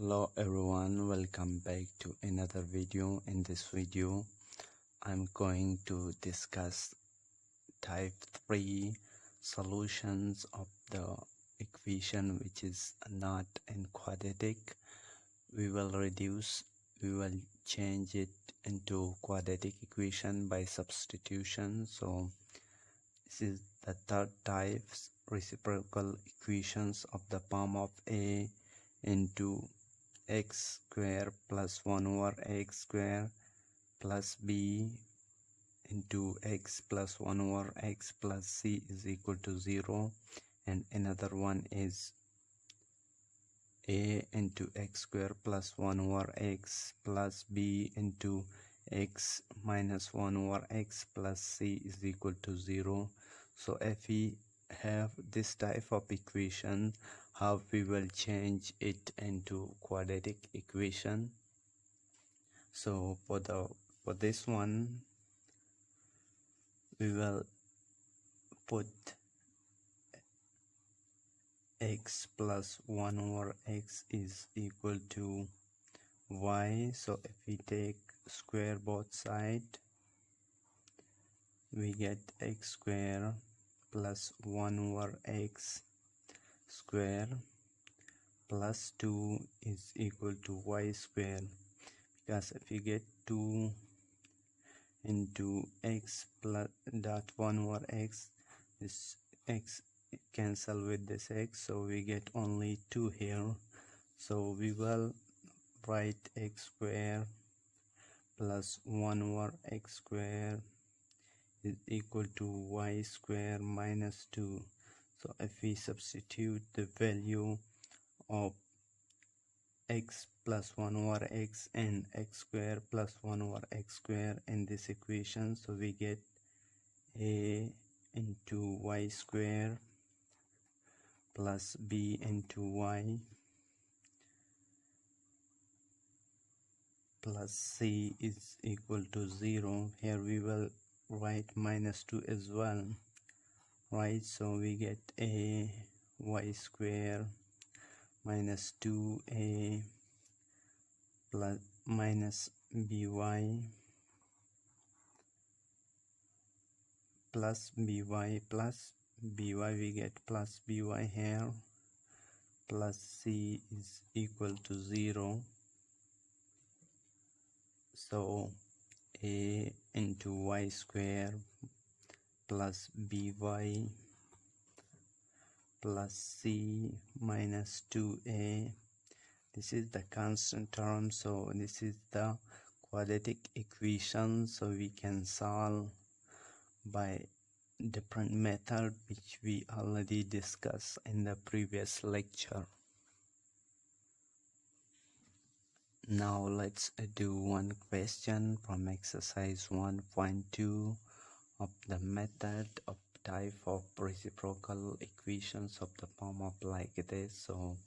Hello everyone, welcome back to another video. In this video I'm going to discuss type 3 solutions of the equation which is not in quadratic. We will change it into quadratic equation by substitution. So this is the third type, reciprocal equations of the form of A into x square plus 1 over x square plus b into x plus 1 over x plus c is equal to 0, and another one is a into x square plus 1 over x plus b into x minus 1 over x plus c is equal to 0. So if we have this type of equation, how we will change it into quadratic equation? So for this one we will put x plus 1 over x is equal to y. So if we take square both sides, we get x square plus 1 over x square plus 2 is equal to y square, because if you get 2 into x plus dot 1 over x, this x cancel with this x, so we get only 2 here. So we will write x square plus 1 over x square is equal to y square minus 2. So if we substitute the value of x plus 1 over x and x square plus 1 over x square in this equation, so we get a into y square plus b into y plus c is equal to 0. Here we will write minus 2 as well, right? So we get a y square minus 2a plus minus by plus by plus by, we get plus by here, plus c is equal to 0. So a into y square plus by plus c minus 2a, this is the constant term, so this is the quadratic equation. So we can solve by different method which we already discussed in the previous lecture. Now let's do one question from exercise 1.2 of the method of type of reciprocal equations of the form of like this. So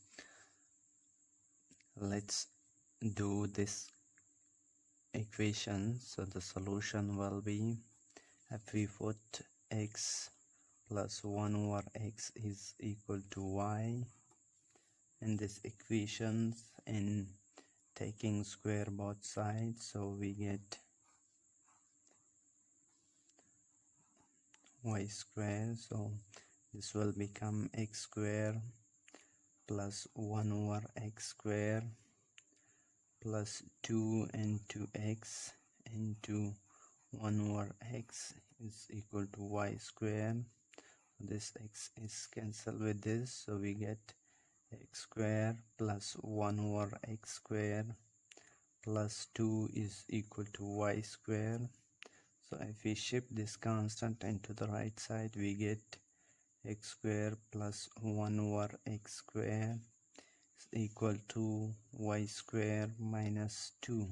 let's do this equation. So the solution will be, if we put x plus 1 over x is equal to y in this equation and taking square both sides, so we get y square. So this will become x square plus 1 over x square plus 2 into x into 1 over x is equal to y square. This x is cancelled with this, so we get x square plus 1 over x square plus 2 is equal to y square. So if we shift this constant into the right side, we get x square plus 1 over x square is equal to y square minus 2.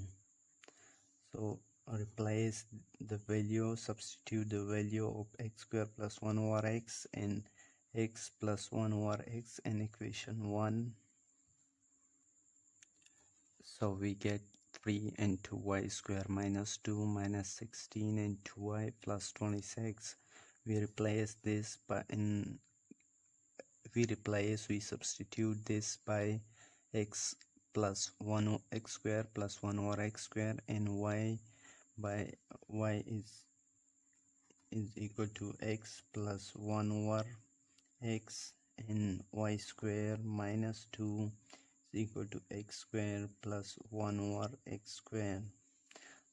So replace the value, substitute the value of x square plus 1 over x and x plus 1 over x in equation 1. So we get 3 into y square minus 2 minus 16 into y plus 26. We replace this by we substitute this by x plus 1 x square plus 1 over x square, and y by y is equal to x plus 1 over x, and y square minus 2 is equal to x square plus 1 over x square.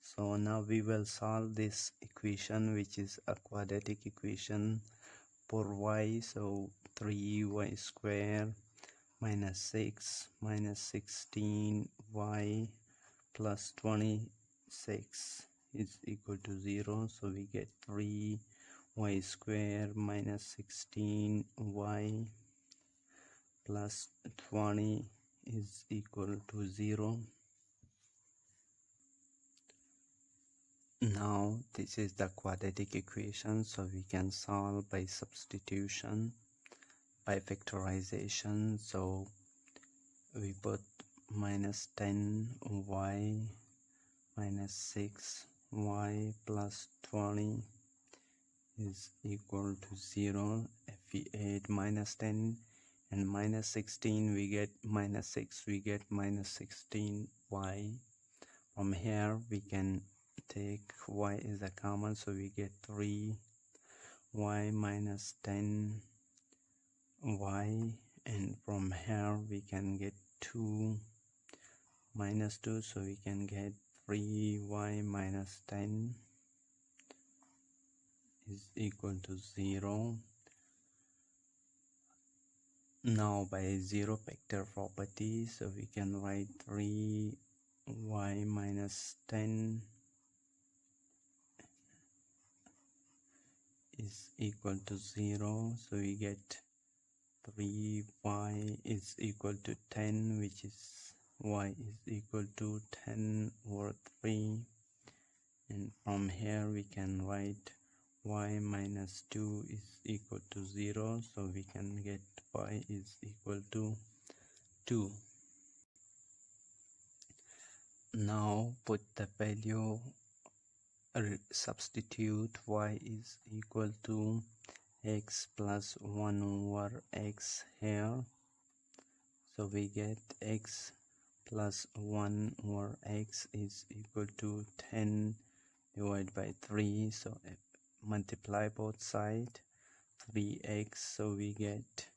So now we will solve this equation, which is a quadratic equation for y. So 3y square minus 6 minus 16y plus 26 is equal to 0. So we get 3y square minus 16y plus 20 is equal to 0. Now this is the quadratic equation, so we can solve by substitution, by factorization. So we put minus 10y minus 6y plus 20 is equal to 0. If we add minus 10 and minus 16, we get minus 6, we get minus 16y. From here we can take y is a common, so we get 3y minus 10y, and from here we can get 2 minus 2, so we can get 3y minus 10 is equal to 0. Now by zero factor property, so we can write 3y minus 10 is equal to 0. So we get 3y is equal to 10, which is y is equal to 10 over 3, and from here we can write y minus 2 is equal to 0, so we can get y is equal to 2. Now put the value, substitute y is equal to x plus 1 over x here, so we get x plus 1 over x is equal to 10 divided by 3, so multiply both sides, 3x, so we get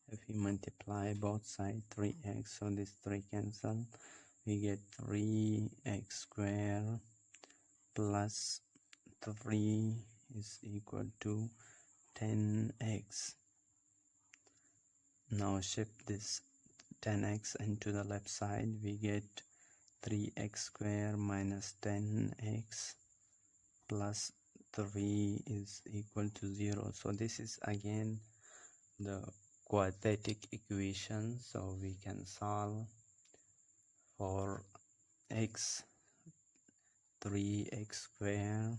if we multiply both sides 3x, so this 3 cancel, we get 3x square plus 3 is equal to 10x. Now shift this 10x into the left side, we get 3x square minus 10x plus 3 is equal to 0. So this is again the quadratic equation, so we can solve for x, 3x square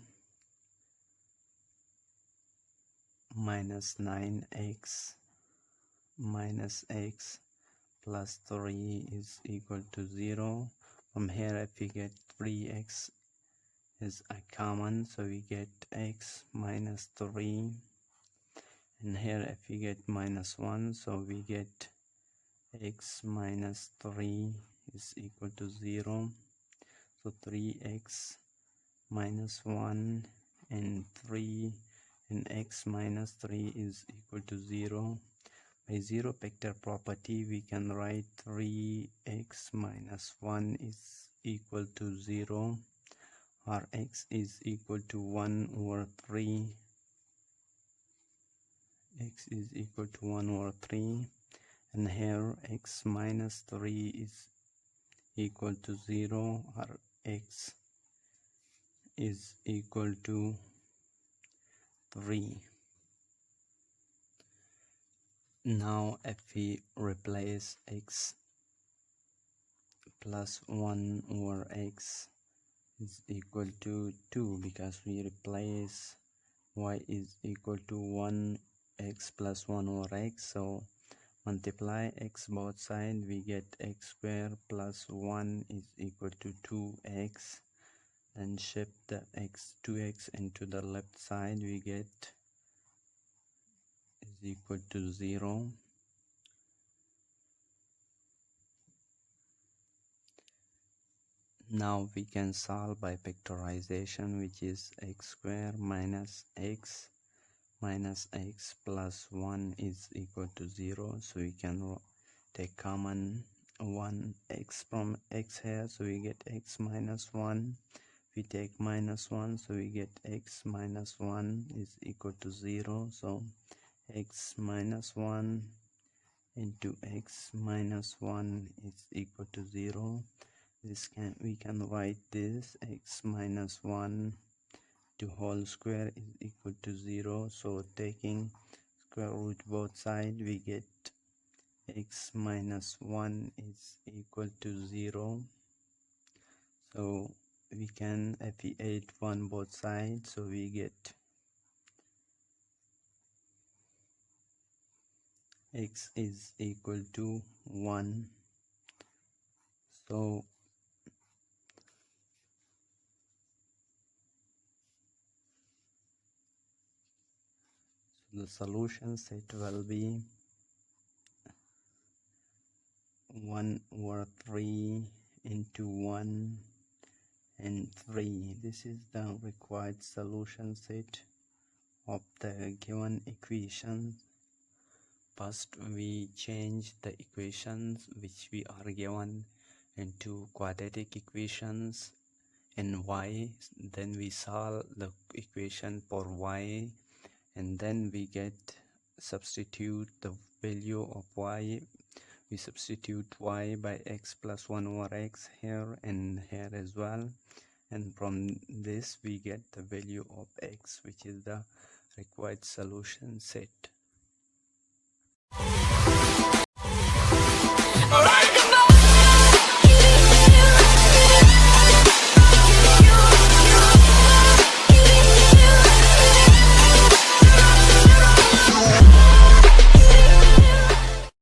minus 9x minus x plus 3 is equal to 0. From here if we get 3x is a common, so we get x minus 3, and here if we get minus 1, so we get x minus 3 is equal to 0. So 3x minus 1 and 3 and x minus 3 is equal to 0. By zero factor property, we can write 3x minus 1 is equal to 0, or x is equal to 1 over 3. X is equal to 1 over 3, and here x minus 3 is equal to 0, or x is equal to 3. Now if we replace x plus 1 over x is equal to 2, because we replace y is equal to 1 x plus 1 over x, so multiply x both sides, we get x square plus 1 is equal to 2x. then shift the x into the left side, we get is equal to 0. Now we can solve by factorization, which is x square minus x plus 1 is equal to 0. So we can take common 1 x from x here, so we get x minus 1. We take minus 1, so we get x minus 1 is equal to 0. So x minus 1 into x minus 1 is equal to 0. We can write this x minus 1 to whole square is equal to 0. So taking square root both sides, we get x minus 1 is equal to 0. So we can add 1 both sides, so we get x is equal to 1. So the solution set will be 1 over 3 into 1 and 3. This is the required solution set of the given equation. First, we change the equations which we are given into quadratic equations in y. Then we solve the equation for y, and then we substitute the value of y. We substitute y by x plus 1 over x here and here as well, and from this we get the value of x, which is the required solution set.